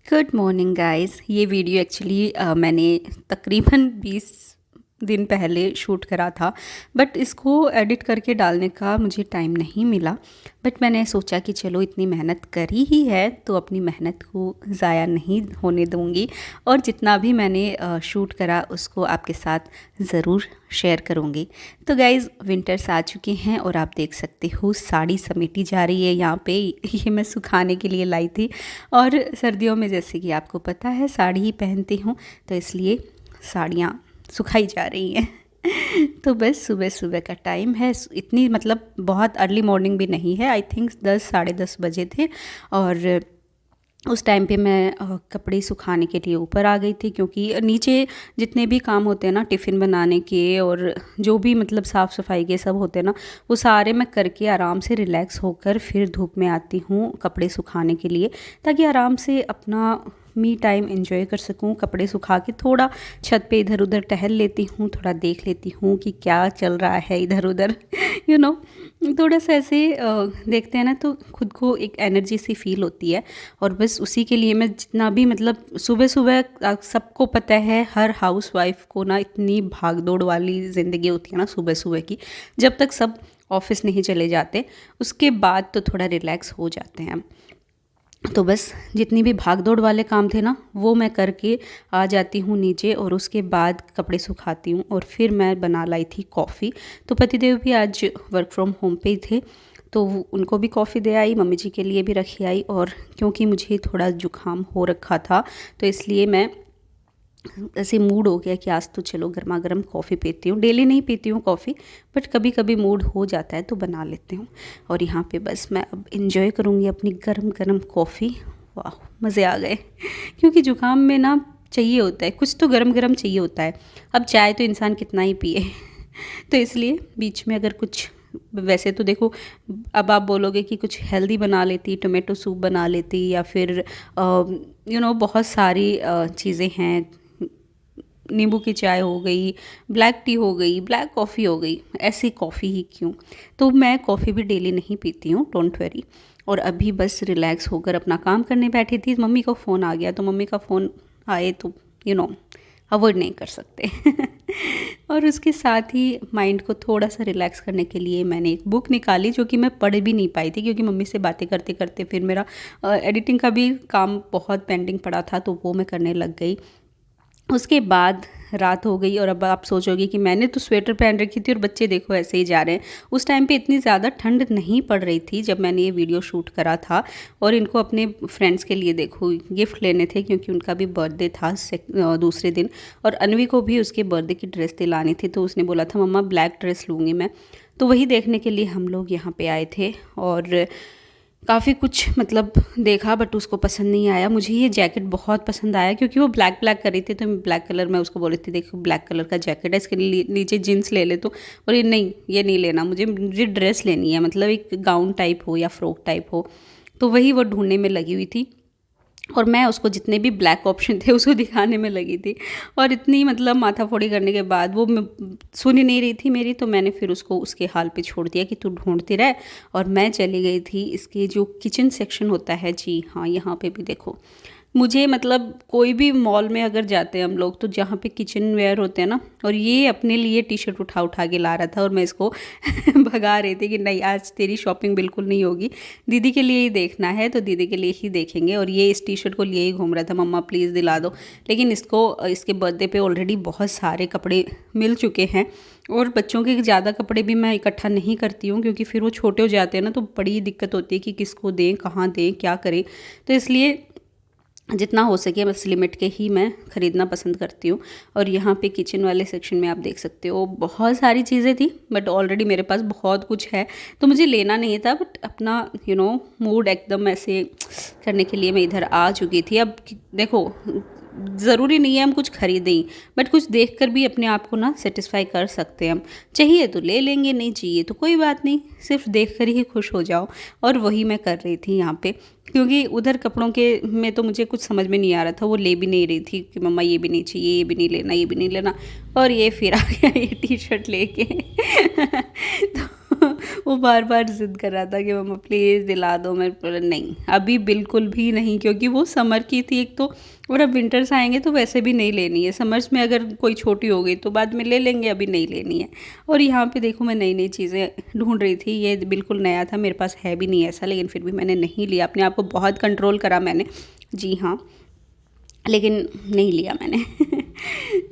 Good morning guys. ये video actually मैंने तकरीबन 20 दिन पहले शूट करा था, बट इसको एडिट करके डालने का मुझे टाइम नहीं मिला। बट मैंने सोचा कि चलो इतनी मेहनत करी ही है तो अपनी मेहनत को ज़ाया नहीं होने दूंगी, और जितना भी मैंने शूट करा उसको आपके साथ ज़रूर शेयर करूंगी। तो गाइज़, विंटर्स आ चुके हैं और आप देख सकते हो साड़ी समेटी जा रही है यहाँ पे। ये मैं सुखाने के लिए लाई थी, और सर्दियों में जैसे कि आपको पता है साड़ी ही पहनती हूँ, तो इसलिए साड़ियाँ सुखाई जा रही हैं। तो बस सुबह सुबह का टाइम है, इतनी मतलब बहुत अर्ली मॉर्निंग भी नहीं है। आई थिंक 10 साढ़े 10 बजे थे, और उस टाइम पे मैं कपड़े सुखाने के लिए ऊपर आ गई थी, क्योंकि नीचे जितने भी काम होते हैं ना, टिफ़िन बनाने के और जो भी मतलब साफ़ सफाई के सब होते हैं ना, वो सारे मैं करके आराम से रिलैक्स होकर फिर धूप में आती हूँ कपड़े सुखाने के लिए, ताकि आराम से अपना मी टाइम एंजॉय कर सकूं। कपड़े सुखा के थोड़ा छत पे इधर उधर टहल लेती हूँ, थोड़ा देख लेती हूँ कि क्या चल रहा है इधर उधर। यू नो, थोड़ा सा ऐसे देखते हैं ना तो खुद को एक एनर्जी सी फील होती है। और बस उसी के लिए मैं जितना भी मतलब सुबह सुबह, सबको पता है हर हाउस वाइफ को ना इतनी भाग दौड़ वाली ज़िंदगी होती है ना सुबह सुबह की, जब तक सब ऑफिस नहीं चले जाते उसके बाद तो थोड़ा रिलैक्स हो जाते हैं। तो बस जितनी भी भाग दौड़ वाले काम थे ना, वो मैं करके आ जाती हूँ नीचे, और उसके बाद कपड़े सुखाती हूँ। और फिर मैं बना लाई थी कॉफ़ी। तो पतिदेव भी आज वर्क फ्रॉम होम पे ही थे, तो उनको भी कॉफ़ी दे आई, मम्मी जी के लिए भी रखी आई। और क्योंकि मुझे थोड़ा जुकाम हो रखा था, तो इसलिए मैं ऐसे मूड हो गया कि आज तो चलो गर्मा गर्म कॉफ़ी पीती हूँ। डेली नहीं पीती हूँ कॉफ़ी, बट कभी कभी मूड हो जाता है तो बना लेती हूँ। और यहाँ पे बस मैं अब इंजॉय करूँगी अपनी गरम गरम कॉफ़ी। वाह, मज़े आ गए। क्योंकि ज़ुकाम में ना चाहिए होता है कुछ तो गरम गरम चाहिए होता है। अब चाय तो इंसान कितना ही पिए। तो इसलिए बीच में अगर कुछ, वैसे तो देखो, अब आप बोलोगे कि कुछ हेल्दी बना लेती, टोमेटो सूप बना लेती, या फिर बहुत सारी चीज़ें हैं। नींबू की चाय हो गई, ब्लैक टी हो गई, ब्लैक कॉफ़ी हो गई, ऐसी कॉफ़ी ही क्यों। तो मैं कॉफ़ी भी डेली नहीं पीती हूँ, डोंट वरी। और अभी बस रिलैक्स होकर अपना काम करने बैठी थी। मम्मी का फ़ोन आ गया, तो मम्मी का फ़ोन आए तो अवॉइड नहीं कर सकते। और उसके साथ ही माइंड को थोड़ा सा रिलैक्स करने के लिए मैंने एक बुक निकाली, जो कि मैं पढ़ भी नहीं पाई थी, क्योंकि मम्मी से बातें करते करते फिर मेरा एडिटिंग का भी काम बहुत पेंडिंग पड़ा था, तो वो मैं करने लग गई। उसके बाद रात हो गई, और अब आप सोचोगे कि मैंने तो स्वेटर पहन रखी थी और बच्चे देखो ऐसे ही जा रहे हैं। उस टाइम पे इतनी ज़्यादा ठंड नहीं पड़ रही थी जब मैंने ये वीडियो शूट करा था। और इनको अपने फ्रेंड्स के लिए देखो गिफ्ट लेने थे, क्योंकि उनका भी बर्थडे था दूसरे दिन। और अनवी को भी उसके बर्थडे की ड्रेस दिलानी थी, तो उसने बोला था मम्मा ब्लैक ड्रेस लूँगी मैं। तो वही देखने के लिए हम लोग यहाँ पे आए थे, और काफ़ी कुछ मतलब देखा, बट उसको पसंद नहीं आया। मुझे ये जैकेट बहुत पसंद आया, क्योंकि वो ब्लैक ब्लैक कर रही थी, तो ब्लैक कलर मैं उसको बोल रही थी देखो ब्लैक कलर का जैकेट है, इसके नीचे जीन्स ले ले। तो और ये नहीं, ये नहीं लेना, मुझे ड्रेस लेनी है, मतलब एक गाउन टाइप हो या फ्रॉक टाइप हो। तो वही वो ढूंढने में लगी हुई थी, और मैं उसको जितने भी ब्लैक ऑप्शन थे उसको दिखाने में लगी थी। और इतनी मतलब माथाफोड़ी करने के बाद वो सुन ही नहीं रही थी मेरी, तो मैंने फिर उसको उसके हाल पे छोड़ दिया कि तू ढूंढती रह। और मैं चली गई थी इसके जो किचन सेक्शन होता है, जी हाँ, यहाँ पे भी देखो। मुझे मतलब कोई भी मॉल में अगर जाते हैं हम लोग, तो जहाँ पे किचन वेयर होते हैं ना, और ये अपने लिए टी शर्ट उठा उठा के ला रहा था, और मैं इसको भगा रही थी कि नहीं आज तेरी शॉपिंग बिल्कुल नहीं होगी, दीदी के लिए ही देखना है तो दीदी के लिए ही देखेंगे। और ये इस टी शर्ट को लिए ही घूम रहा था, मम्मा प्लीज़ दिला दो। लेकिन इसको इसके बर्थडे पे ऑलरेडी बहुत सारे कपड़े मिल चुके हैं, और बच्चों के ज़्यादा कपड़े भी मैं इकट्ठा नहीं करती हूँ, क्योंकि फिर वो छोटे हो जाते हैं ना, तो बड़ी दिक्कत होती है कि किसको दें, कहाँ दें, क्या करें। तो इसलिए जितना हो सके बस लिमिट के ही मैं ख़रीदना पसंद करती हूँ। और यहाँ पे किचन वाले सेक्शन में आप देख सकते हो बहुत सारी चीज़ें थी, बट ऑलरेडी मेरे पास बहुत कुछ है, तो मुझे लेना नहीं था। बट अपना मूड एकदम ऐसे करने के लिए मैं इधर आ चुकी थी। अब देखो, ज़रूरी नहीं है हम कुछ खरीदें ही, बट कुछ देखकर भी अपने आप को ना सेटिस्फाई कर सकते हैं हम। चाहिए तो ले लेंगे, नहीं चाहिए तो कोई बात नहीं, सिर्फ देखकर ही खुश हो जाओ। और वही मैं कर रही थी यहाँ पे, क्योंकि उधर कपड़ों के में तो मुझे कुछ समझ में नहीं आ रहा था। वो ले भी नहीं रही थी कि मम्मा ये भी नहीं चाहिए, ये भी नहीं लेना, ये भी नहीं लेना। और ये फिर आ गया ये टी शर्ट लेके। तो वो बार बार ज़िद कर रहा था कि मम्मा प्लीज़ दिला दो। मैं बोला नहीं, अभी बिल्कुल भी नहीं, क्योंकि वो समर की थी एक तो, और अब विंटर्स आएंगे तो वैसे भी नहीं लेनी है। समर्स में अगर कोई छोटी हो गई तो बाद में ले लेंगे, अभी नहीं लेनी है। और यहाँ पे देखो मैं नई नई चीज़ें ढूंढ रही थी, ये बिल्कुल नया था, मेरे पास है भी नहीं ऐसा, लेकिन फिर भी मैंने नहीं लिया। अपने आप को बहुत कंट्रोल करा मैंने, जी हाँ, लेकिन नहीं लिया मैंने।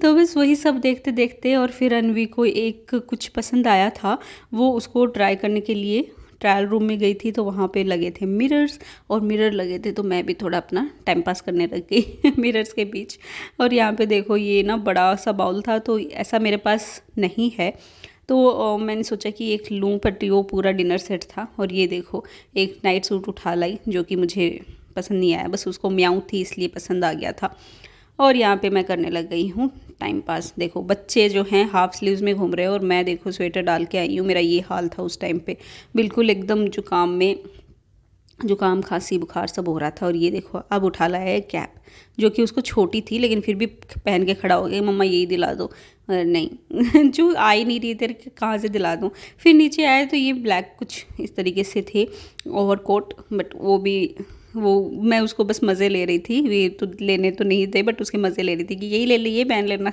तो बस वही सब देखते देखते, और फिर अनवी को एक कुछ पसंद आया था, वो उसको ट्राई करने के लिए ट्रायल रूम में गई थी, तो वहाँ पे लगे थे मिरर्स, और मिरर लगे थे, तो मैं भी थोड़ा अपना टाइम पास करने लग गई मिरर्स के बीच। और यहाँ पे देखो ये ना बड़ा सा बाउल था, तो ऐसा मेरे पास नहीं है, तो मैंने सोचा कि एक लूँ, बट वो पूरा डिनर सेट था। और ये देखो एक नाइट सूट उठा लाई, जो कि मुझे पसंद नहीं आया, बस उसको म्याऊं थी इसलिए पसंद आ गया था। और यहाँ पे मैं करने लग गई हूँ टाइम पास। देखो बच्चे जो हैं हाफ स्लीव्स में घूम रहे हैं, और मैं देखो स्वेटर डाल के आई हूँ। मेरा ये हाल था उस टाइम पे, बिल्कुल एकदम जुकाम खांसी बुखार सब हो रहा था। और ये देखो अब उठा लाया है कैप, जो कि उसको छोटी थी, लेकिन फिर भी पहन के खड़ा हो गया, मम्मा यही दिला दो। नहीं जो आ ही नहीं रही तेरे, कहाँ से दिला दूँ। फिर नीचे आए तो ये ब्लैक कुछ इस तरीके से थे ओवरकोट, बट वो मैं उसको बस मज़े ले रही थी, वे तो लेने तो नहीं थे, बट उसके मज़े ले रही थी कि यही ले लिए, पहन लेना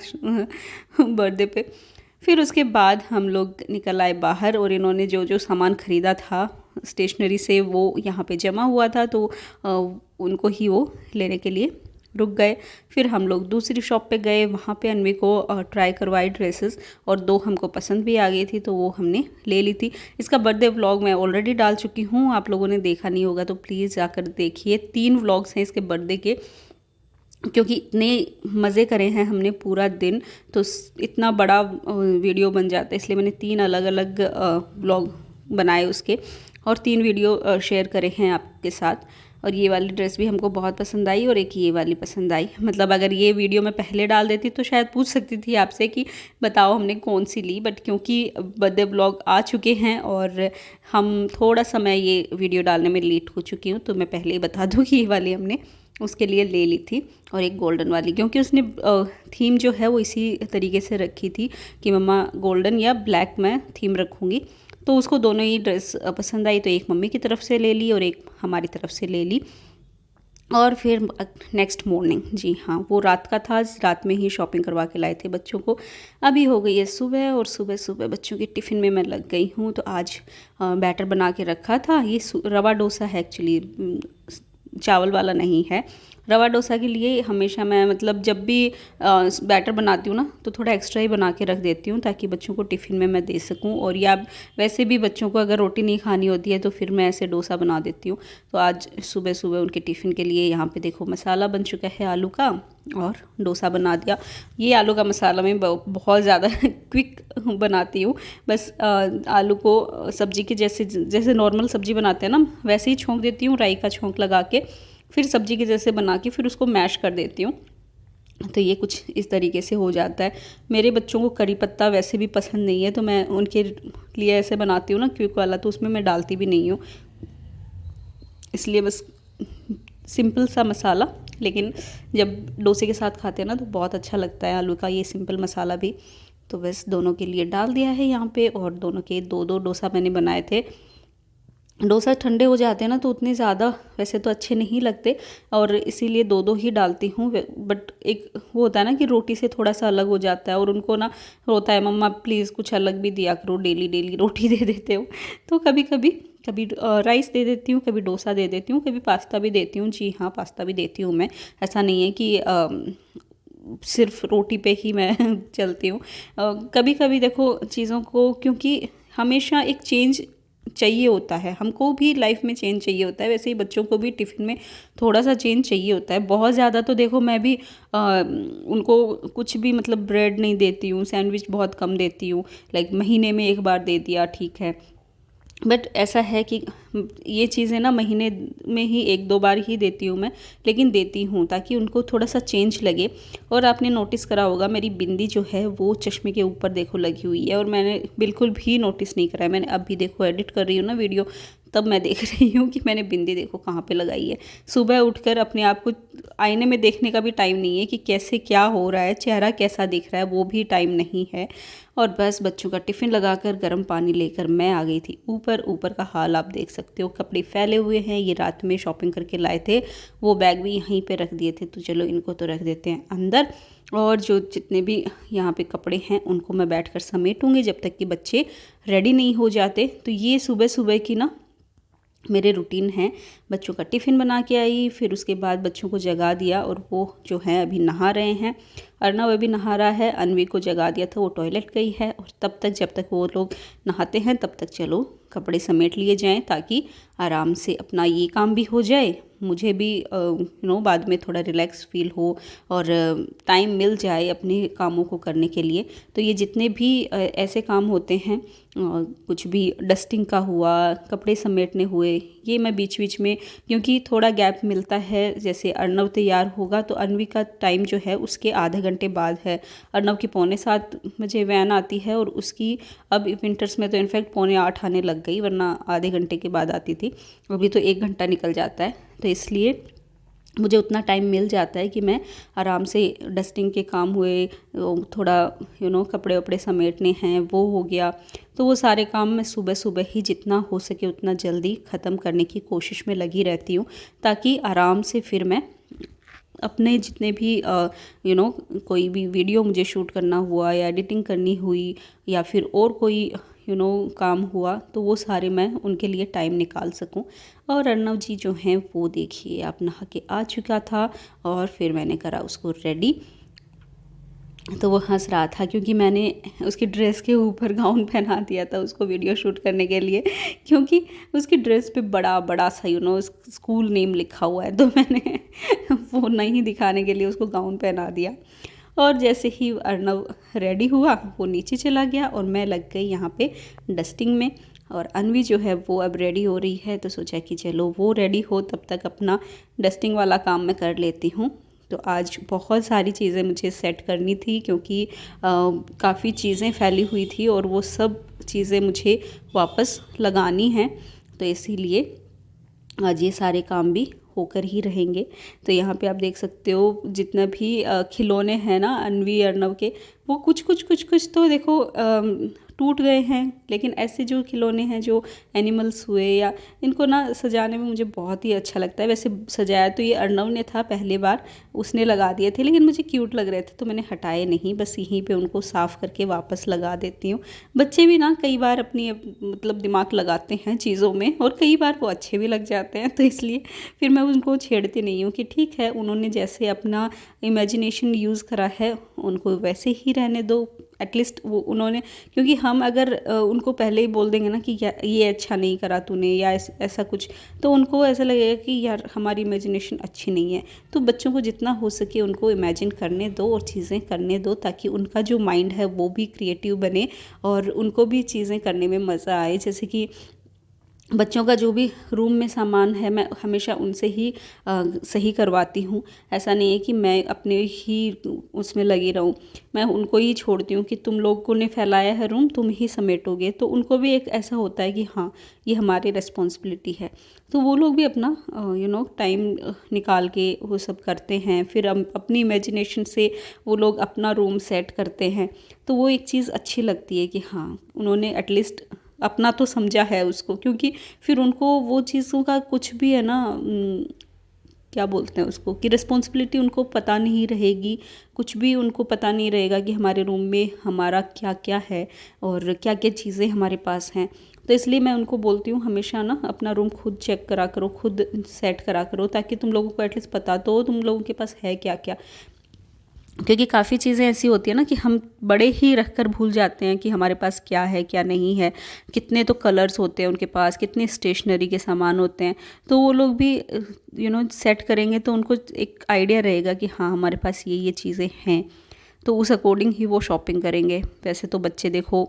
बर्थडे पे। फिर उसके बाद हम लोग निकल आए बाहर, और इन्होंने जो जो सामान ख़रीदा था स्टेशनरी से वो यहाँ पे जमा हुआ था, तो उनको ही वो लेने के लिए रुक गए। फिर हम लोग दूसरी शॉप पे गए, वहाँ पे अनवी को ट्राई करवाई ड्रेसेस, और 2 हमको पसंद भी आ गई थी, तो वो हमने ले ली थी। इसका बर्थडे व्लॉग मैं ऑलरेडी डाल चुकी हूँ, आप लोगों ने देखा नहीं होगा तो प्लीज़ जाकर देखिए। 3 व्लॉग्स हैं इसके बर्थडे के, क्योंकि इतने मज़े करे हैं हमने पूरा दिन, तो इतना बड़ा वीडियो बन जाता है, इसलिए मैंने 3 अलग अलग व्लॉग बनाए उसके, और 3 वीडियो शेयर करे हैं आपके साथ। और ये वाली ड्रेस भी हमको बहुत पसंद आई, और एक ये वाली पसंद आई। मतलब अगर ये वीडियो मैं पहले डाल देती तो शायद पूछ सकती थी आपसे कि बताओ हमने कौन सी ली, बट क्योंकि बर्थडे व्लॉग आ चुके हैं और हम थोड़ा समय ये वीडियो डालने में लेट हो चुकी हूँ, तो मैं पहले ही बता दूँ कि ये वाली हमने उसके लिए ले ली थी। और एक गोल्डन वाली, क्योंकि उसने थीम जो है वो इसी तरीके से रखी थी कि मम्मा गोल्डन या ब्लैक मैं थीम रखूँगी, तो उसको दोनों ही ड्रेस पसंद आई, तो एक मम्मी की तरफ से ले ली और एक हमारी तरफ से ले ली। और फिर नेक्स्ट मॉर्निंग, जी हाँ वो रात का था, रात में ही शॉपिंग करवा के लाए थे बच्चों को। अभी हो गई है सुबह, और सुबह सुबह बच्चों के टिफ़िन में मैं लग गई हूँ। तो आज बैटर बना के रखा था, ये रवा डोसा है एक्चुअली, चावल वाला नहीं है। रवा डोसा के लिए हमेशा मैं मतलब जब भी बैटर बनाती हूँ ना, तो थोड़ा एक्स्ट्रा ही बना के रख देती हूँ, ताकि बच्चों को टिफ़िन में मैं दे सकूँ। और या वैसे भी बच्चों को अगर रोटी नहीं खानी होती है तो फिर मैं ऐसे डोसा बना देती हूँ। तो आज सुबह सुबह उनके टिफ़िन के लिए यहाँ पे देखो मसाला बन चुका है आलू का, और डोसा बना दिया। ये आलू का मसाला मैं बहुत ज़्यादा क्विक बनाती हूँ, बस आलू को सब्जी के जैसे नॉर्मल सब्जी बनाते हैं ना, वैसे ही छोंक देती हूँ, राई का छोंक लगा के, फिर सब्जी के जैसे बना के फिर उसको मैश कर देती हूँ। तो ये कुछ इस तरीके से हो जाता है। मेरे बच्चों को करी पत्ता वैसे भी पसंद नहीं है, तो मैं उनके लिए ऐसे बनाती हूँ ना क्विक वाला, तो उसमें मैं डालती भी नहीं हूँ, इसलिए बस सिंपल सा मसाला। लेकिन जब डोसे के साथ खाते हैं ना तो बहुत अच्छा लगता है आलू का ये सिंपल मसाला भी। तो बस दोनों के लिए डाल दिया है यहाँ पे, और दोनों के 2-2 डोसा मैंने बनाए थे। डोसा ठंडे हो जाते हैं ना तो उतने ज़्यादा वैसे तो अच्छे नहीं लगते, और इसीलिए 2-2 ही डालती हूँ। बट एक वो होता है ना कि रोटी से थोड़ा सा अलग हो जाता है, और उनको ना होता है मम्मा प्लीज़ कुछ अलग भी दिया करो, डेली डेली रोटी दे देते हो। तो कभी राइस दे देती हूँ, कभी डोसा दे देती हूँ, कभी पास्ता भी देती हूँ। जी हाँ पास्ता भी देती हूँ मैं, ऐसा नहीं है कि सिर्फ रोटी पे ही मैं चलती हूँ। कभी कभी देखो चीज़ों को, क्योंकि हमेशा एक चेंज चाहिए होता है, हमको भी लाइफ में चेंज चाहिए होता है, वैसे ही बच्चों को भी टिफ़िन में थोड़ा सा चेंज चाहिए होता है। बहुत ज़्यादा तो देखो मैं भी उनको कुछ भी मतलब ब्रेड नहीं देती हूँ, सैंडविच बहुत कम देती हूँ, लाइक महीने में 1 बार दे दिया ठीक है। बट ऐसा है कि ये चीज़ें ना महीने में ही 1-2 बार ही देती हूँ मैं, लेकिन देती हूँ ताकि उनको थोड़ा सा चेंज लगे। और आपने नोटिस करा होगा मेरी बिंदी जो है वो चश्मे के ऊपर देखो लगी हुई है, और मैंने बिल्कुल भी नोटिस नहीं करा है। मैंने अभी देखो एडिट कर रही हूँ ना वीडियो, तब मैं देख रही हूँ कि मैंने बिंदी देखो कहाँ पे लगाई है। सुबह उठकर अपने आप को आईने में देखने का भी टाइम नहीं है कि कैसे क्या हो रहा है, चेहरा कैसा दिख रहा है, वो भी टाइम नहीं है। और बस बच्चों का टिफ़िन लगाकर गर्म पानी लेकर मैं आ गई थी ऊपर। ऊपर का हाल आप देख सकते हो, कपड़े फैले हुए हैं। ये रात में शॉपिंग करके लाए थे, वो बैग भी यहीं पे रख दिए थे, तो चलो इनको तो रख देते हैं अंदर। और जो जितने भी यहाँ पे कपड़े हैं उनको मैं बैठकर समेटूंगी जब तक कि बच्चे रेडी नहीं हो जाते। तो ये सुबह सुबह की ना मेरे रूटीन हैं। बच्चों का टिफ़िन बना के आई, फिर उसके बाद बच्चों को जगा दिया और वो जो हैं अभी नहा रहे हैं। अर्नव अभी नहा रहा है, अनवी को जगा दिया था, वो टॉयलेट गई है। और तब तक जब तक वो लोग नहाते हैं तब तक चलो कपड़े समेट लिए जाएं, ताकि आराम से अपना ये काम भी हो जाए, मुझे भी बाद में थोड़ा रिलैक्स फील हो और टाइम मिल जाए अपने कामों को करने के लिए। तो ये जितने भी ऐसे काम होते हैं, कुछ भी डस्टिंग का हुआ, कपड़े समेटने हुए, ये मैं बीच बीच में, क्योंकि थोड़ा गैप मिलता है। जैसे अर्नव तैयार होगा तो अनवी का टाइम जो है उसके आधे घंटे बाद है। अर्नव की 7:45 वैन आती है और उसकी अब विंटर्स में तो इनफैक्ट 7:45 आने लग गई, वरना आधे घंटे के बाद आती थी। अभी तो 1 घंटा निकल जाता है, तो इसलिए मुझे उतना टाइम मिल जाता है कि मैं आराम से डस्टिंग के काम हुए, थोड़ा कपड़े वपड़े समेटने हैं वो हो गया। तो वो सारे काम मैं सुबह सुबह ही जितना हो सके उतना जल्दी ख़त्म करने की कोशिश में लगी रहती हूँ, ताकि आराम से फिर मैं अपने जितने भी कोई भी वीडियो मुझे शूट करना हुआ या एडिटिंग करनी हुई या फिर और कोई काम हुआ, तो वो सारे मैं उनके लिए टाइम निकाल सकूं। और अर्नव जी जो हैं वो देखिए आप नहा के आ चुका था और फिर मैंने करा उसको रेडी। तो वो हंस रहा था क्योंकि मैंने उसकी ड्रेस के ऊपर गाउन पहना दिया था उसको वीडियो शूट करने के लिए, क्योंकि उसकी ड्रेस पे बड़ा बड़ा सा स्कूल नेम लिखा हुआ है, तो मैंने वो नहीं दिखाने के लिए उसको गाउन पहना दिया। और जैसे ही अर्नव रेडी हुआ वो नीचे चला गया और मैं लग गई यहाँ पे डस्टिंग में। और अनवी जो है वो अब रेडी हो रही है, तो सोचा कि चलो वो रेडी हो तब तक अपना डस्टिंग वाला काम मैं कर लेती हूँ। तो आज बहुत सारी चीज़ें मुझे सेट करनी थी, क्योंकि काफ़ी चीज़ें फैली हुई थी और वो सब चीज़ें मुझे वापस लगानी हैं, तो इसीलिए आज ये सारे काम भी होकर ही रहेंगे। तो यहाँ पे आप देख सकते हो जितना भी खिलौने हैं ना अनवी अर्नव के, वो कुछ तो देखो टूट गए हैं, लेकिन ऐसे जो खिलौने हैं जो एनिमल्स हुए या इनको ना सजाने में मुझे बहुत ही अच्छा लगता है। वैसे सजाया तो ये अर्नव ने था, पहले बार उसने लगा दिए थे, लेकिन मुझे क्यूट लग रहे थे तो मैंने हटाए नहीं, बस यहीं पे उनको साफ़ करके वापस लगा देती हूँ। बच्चे भी ना कई बार अपनी मतलब दिमाग लगाते हैं चीज़ों में और कई बार वो अच्छे भी लग जाते हैं, तो इसलिए फिर मैं उनको छेड़ती नहीं हूँ कि ठीक है, उन्होंने जैसे अपना इमेजिनेशन यूज़ करा है उनको वैसे ही रहने दो। एटलीस्ट वो उन्होंने, क्योंकि हम अगर उनको पहले ही बोल देंगे ना कि ये अच्छा नहीं करा तूने या ऐसा कुछ, तो उनको ऐसा लगेगा कि यार हमारी इमेजिनेशन अच्छी नहीं है। तो बच्चों को जितना हो सके उनको इमेजिन करने दो और चीज़ें करने दो, ताकि उनका जो माइंड है वो भी क्रिएटिव बने और उनको भी चीज़ें करने में मज़ा आए। जैसे कि बच्चों का जो भी रूम में सामान है मैं हमेशा उनसे ही सही करवाती हूँ। ऐसा नहीं है कि मैं अपने ही उसमें लगी रहूँ, मैं उनको ही छोड़ती हूँ कि तुम लोगों ने फैलाया है रूम, तुम ही समेटोगे। तो उनको भी एक ऐसा होता है कि हाँ ये हमारी रिस्पॉन्सिबिलिटी है, तो वो लोग भी अपना टाइम निकाल के वो सब करते हैं। फिर अपनी इमेजिनेशन से वो लोग अपना रूम सेट करते हैं, तो वो एक चीज़ अच्छी लगती है कि हाँ उन्होंने एटलीस्ट अपना तो समझा है उसको, क्योंकि फिर उनको वो चीज़ों का कुछ भी है ना क्या बोलते हैं उसको, कि रिस्पॉन्सिबिलिटी उनको पता नहीं रहेगी, कुछ भी उनको पता नहीं रहेगा कि हमारे रूम में हमारा क्या क्या है और क्या क्या चीज़ें हमारे पास हैं। तो इसलिए मैं उनको बोलती हूँ हमेशा ना अपना रूम खुद चेक करा करो, खुद सेट करा करो, ताकि तुम लोगों को एटलीस्ट पता तो हो तुम लोगों के पास है क्या क्या। क्योंकि काफ़ी चीज़ें ऐसी होती है ना कि हम बड़े ही रख कर भूल जाते हैं कि हमारे पास क्या है क्या नहीं है। कितने तो कलर्स होते हैं उनके पास, कितने स्टेशनरी के सामान होते हैं, तो वो लोग भी सेट करेंगे तो उनको एक आइडिया रहेगा कि हाँ हमारे पास ये चीज़ें हैं, तो उस अकॉर्डिंग ही वो शॉपिंग करेंगे। वैसे तो बच्चे देखो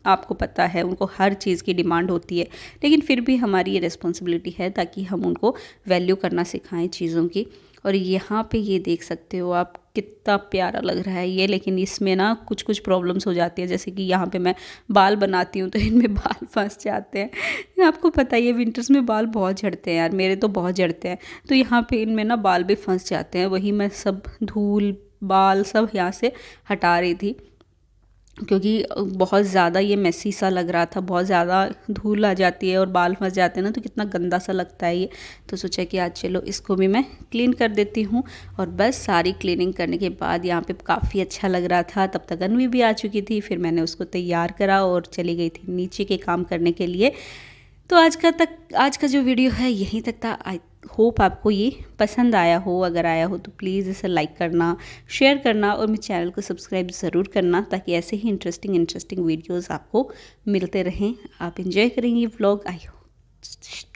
आपको पता है उनको हर चीज़ की डिमांड होती है, लेकिन फिर भी हमारी ये रिस्पॉन्सिबिलिटी है ताकि हम उनको वैल्यू करना सिखाएं चीज़ों की। और यहाँ पे ये देख सकते हो आप कितना प्यारा लग रहा है ये। लेकिन इसमें ना कुछ कुछ प्रॉब्लम्स हो जाती है, जैसे कि यहाँ पे मैं बाल बनाती हूँ तो इनमें बाल फंस जाते हैं। आपको पता ही है विंटर्स में बाल बहुत झड़ते हैं यार, मेरे तो बहुत झड़ते हैं। तो यहाँ पे इनमें ना बाल भी फंस जाते हैं, वही मैं सब धूल बाल सब यहाँ से हटा रही थी, क्योंकि बहुत ज़्यादा ये मेसी सा लग रहा था। बहुत ज़्यादा धूल आ जाती है और बाल फंस जाते हैं ना, तो कितना गंदा सा लगता है ये। तो सोचा कि आज चलो इसको भी मैं क्लीन कर देती हूँ। और बस सारी क्लीनिंग करने के बाद यहाँ पे काफ़ी अच्छा लग रहा था। तब तक अनवी भी आ चुकी थी, फिर मैंने उसको तैयार करा और चली गई थी नीचे के काम करने के लिए। तो आज का जो वीडियो है यहीं तक था। आई होप आपको ये पसंद आया हो। अगर आया हो तो प्लीज़ इसे लाइक करना, शेयर करना और मेरे चैनल को सब्सक्राइब ज़रूर करना, ताकि ऐसे ही इंटरेस्टिंग वीडियोस आपको मिलते रहें। आप एंजॉय करेंगे ये व्लॉग। आई हो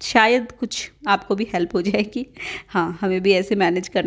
शायद कुछ आपको भी हेल्प हो जाएगी। हाँ, हमें भी ऐसे मैनेज करना।